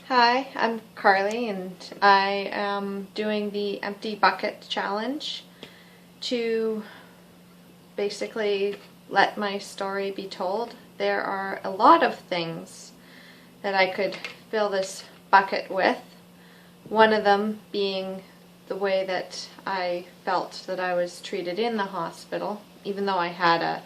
Hi, I'm Carly and I am doing the empty bucket challenge to basically let my story be told. There are a lot of things that I could fill this bucket with. One of them being the way that I felt that I was treated in the hospital, even though I had a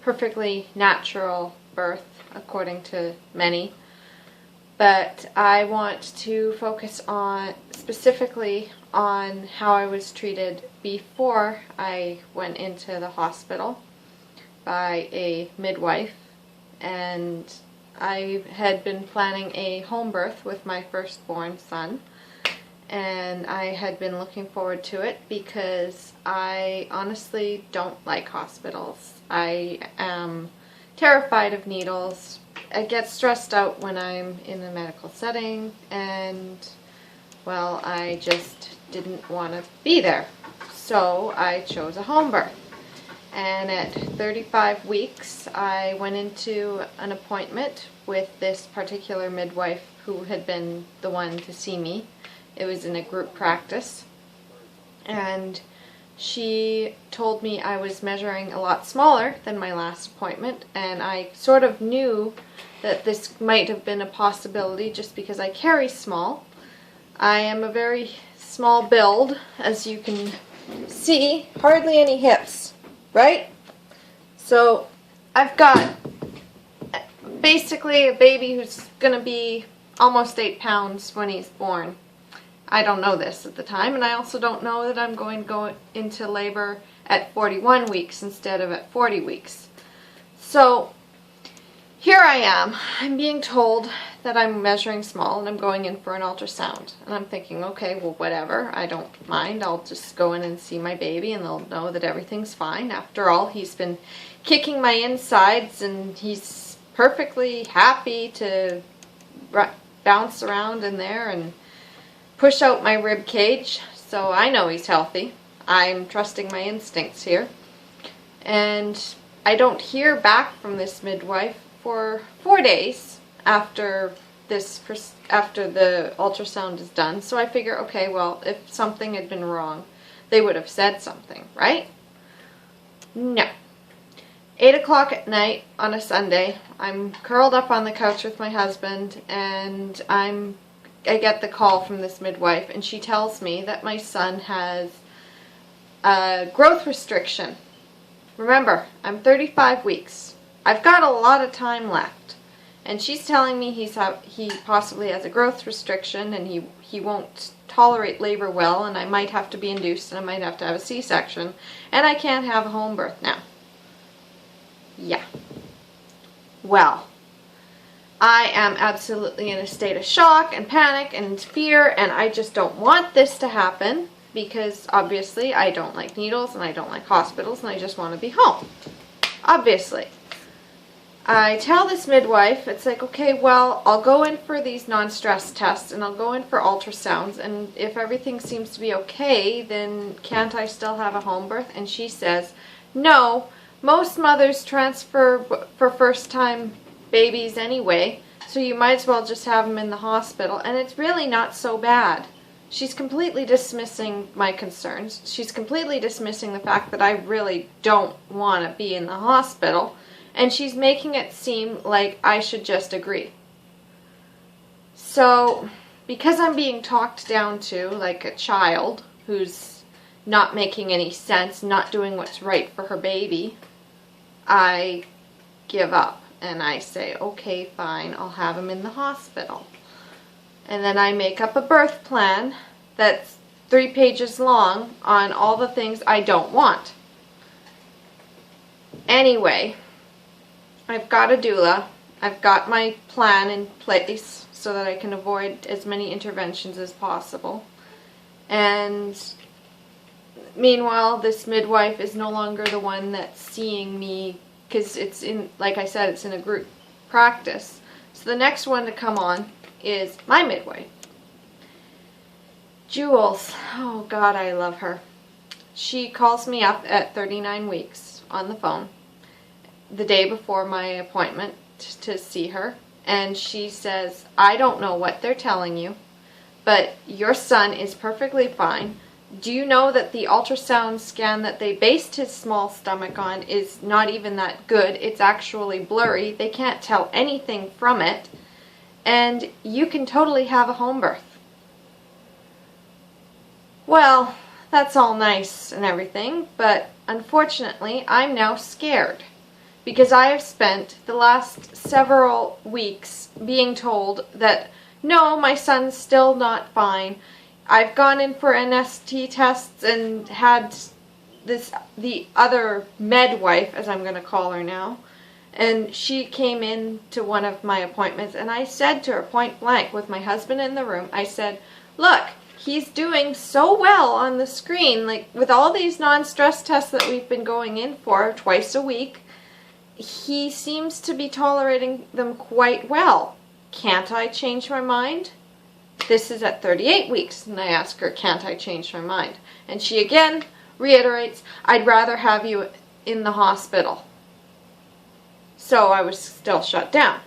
perfectly natural birth according to many. But I want to focus on specifically on how I was treated before I went into the hospital by a midwife. And I had been planning a home birth with my firstborn son, and I had been looking forward to it because I honestly don't like hospitals. I am terrified of needles. I get stressed out when I'm in a medical setting, and well, I just didn't want to be there. So I chose a home birth. And at 35 weeks, I went into an appointment with this particular midwife who had been the one to see me. It was in a group practice. And she told me I was measuring a lot smaller than my last appointment, and I sort of knew that this might have been a possibility just because I carry small. I am a very small build, as you can see, hardly any hips, right? So I've got basically a baby who's going to be almost 8 pounds when he's born. I don't know this at the time, and I also don't know that I'm going to go into labor at 41 weeks instead of at 40 weeks. So here I am. I'm being told that I'm measuring small and I'm going in for an ultrasound. And I'm thinking, okay, well, whatever. I don't mind. I'll just go in and see my baby and they'll know that everything's fine. After all, he's been kicking my insides and he's perfectly happy to bounce around in there and push out my rib cage, so I know he's healthy. I'm trusting my instincts here. And I don't hear back from this midwife for 4 days after the ultrasound is done. So I figure, okay, well, if something had been wrong, they would have said something, right? No. 8 o'clock at night on a Sunday, I'm curled up on the couch with my husband, and I get the call from this midwife, and she tells me that my son has a growth restriction. Remember, I'm 35 weeks. I've got a lot of time left. And she's telling me he possibly has a growth restriction and he won't tolerate labor well, and I might have to be induced and I might have to have a C-section, and I can't have a home birth now. Yeah. Well, I am absolutely in a state of shock and panic and fear, and I just don't want this to happen because obviously I don't like needles and I don't like hospitals and I just want to be home. Obviously. I tell this midwife, it's like, okay, well, I'll go in for these non-stress tests and I'll go in for ultrasounds, and if everything seems to be okay, then can't I still have a home birth? And she says, no, most mothers transfer for first-time babies anyway, so you might as well just have them in the hospital, and it's really not so bad. She's completely dismissing my concerns. She's completely dismissing the fact that I really don't want to be in the hospital, and she's making it seem like I should just agree. So, because I'm being talked down to like a child who's not making any sense, not doing what's right for her baby, I give up. And I say, okay, fine, I'll have him in the hospital. And then I make up a birth plan that's 3 pages long on all the things I don't want. Anyway, I've got a doula. I've got my plan in place so that I can avoid as many interventions as possible. And meanwhile, this midwife is no longer the one that's seeing me, because it's in, like I said, it's in a group practice. So the next one to come on is my midwife. Jules, oh God, I love her. She calls me up at 39 weeks on the phone the day before my appointment to see her, and she says, I don't know what they're telling you, but your son is perfectly fine. Do you know that the ultrasound scan that they based his small stomach on is not even that good? It's actually blurry. They can't tell anything from it. And you can totally have a home birth. Well, that's all nice and everything, but unfortunately, I'm now scared because I have spent the last several weeks being told that, no, my son's still not fine. I've gone in for NST tests and had the other midwife, as I'm going to call her now, and she came in to one of my appointments, and I said to her point blank with my husband in the room, I said, look, he's doing so well on the screen, like with all these non-stress tests that we've been going in for twice a week, he seems to be tolerating them quite well. Can't I change my mind? This is at 38 weeks, and I ask her, can't I change my mind? And she again reiterates, I'd rather have you in the hospital. So I was still shut down.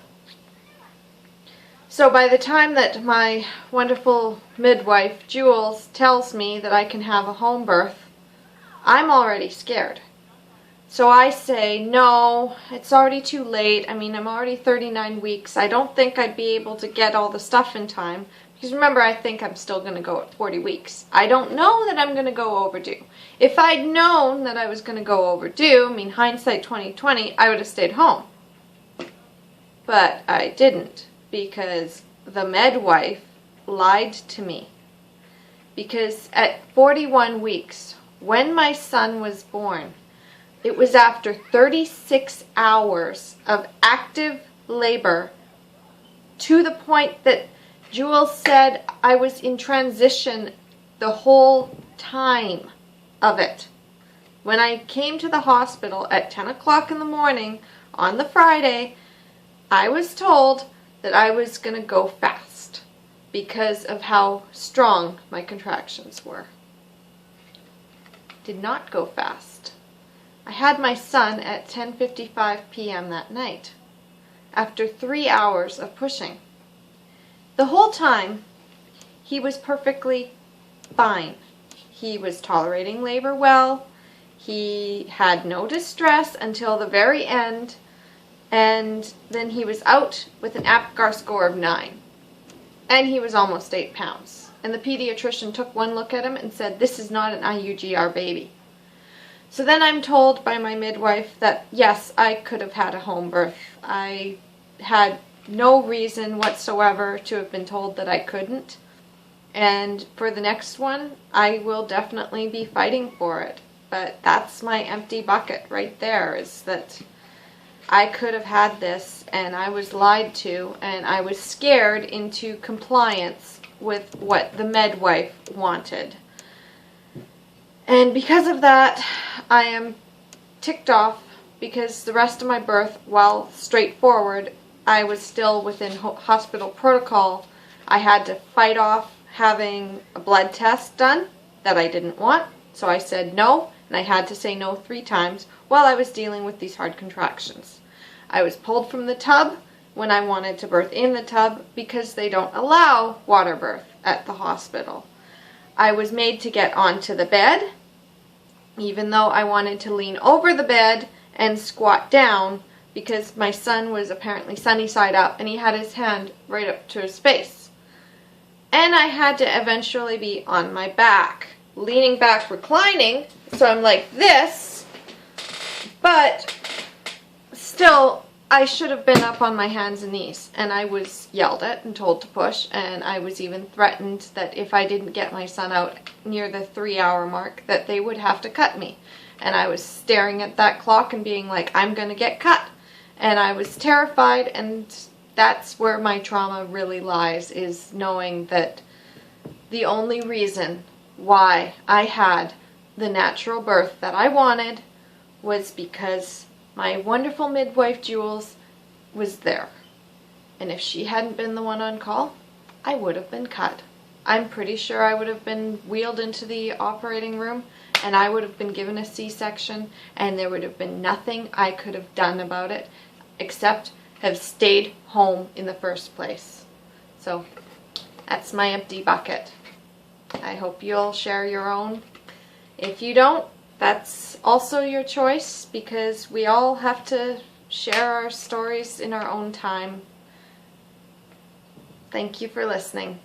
So by the time that my wonderful midwife, Jules, tells me that I can have a home birth, I'm already scared. So I say, no, it's already too late. I mean, I'm already 39 weeks. I don't think I'd be able to get all the stuff in time. Because remember, I think I'm still going to go at 40 weeks. I don't know that I'm going to go overdue. If I'd known that I was going to go overdue, I mean, hindsight 2020, I would have stayed home. But I didn't, because the midwife lied to me. Because at 41 weeks, when my son was born, it was after 36 hours of active labor, to the point that Jules said I was in transition the whole time of it. When I came to the hospital at 10 o'clock in the morning on the Friday, I was told that I was going to go fast because of how strong my contractions were. Did not go fast. I had my son at 10:55 p.m. that night, after 3 hours of pushing. The whole time, he was perfectly fine. He was tolerating labor well. He had no distress until the very end, and then he was out with an APGAR score of 9. And he was almost 8 pounds. And the pediatrician took one look at him and said, this is not an IUGR baby. So then I'm told by my midwife that, yes, I could have had a home birth. I had no reason whatsoever to have been told that I couldn't. And for the next one, I will definitely be fighting for it. But that's my empty bucket right there, is that I could have had this, and I was lied to, and I was scared into compliance with what the midwife wanted. And because of that, I am ticked off, because the rest of my birth, while straightforward, I was still within hospital protocol. I had to fight off having a blood test done that I didn't want, so I said no, and I had to say no 3 times while I was dealing with these hard contractions. I was pulled from the tub when I wanted to birth in the tub because they don't allow water birth at the hospital. I was made to get onto the bed, even though I wanted to lean over the bed and squat down, because my son was apparently sunny side up and he had his hand right up to his face. And I had to eventually be on my back, leaning back, reclining, so I'm like this, but still I should have been up on my hands and knees, and I was yelled at and told to push, and I was even threatened that if I didn't get my son out near the 3-hour mark that they would have to cut me. And I was staring at that clock and being like, I'm gonna get cut. And I was terrified, and that's where my trauma really lies, is knowing that the only reason why I had the natural birth that I wanted was because my wonderful midwife, Jules, was there. And if she hadn't been the one on call, I would have been cut. I'm pretty sure I would have been wheeled into the operating room, and I would have been given a C-section, and there would have been nothing I could have done about it except have stayed home in the first place. So that's my empty bucket. I hope you'll share your own. If you don't, that's also your choice, because we all have to share our stories in our own time. Thank you for listening.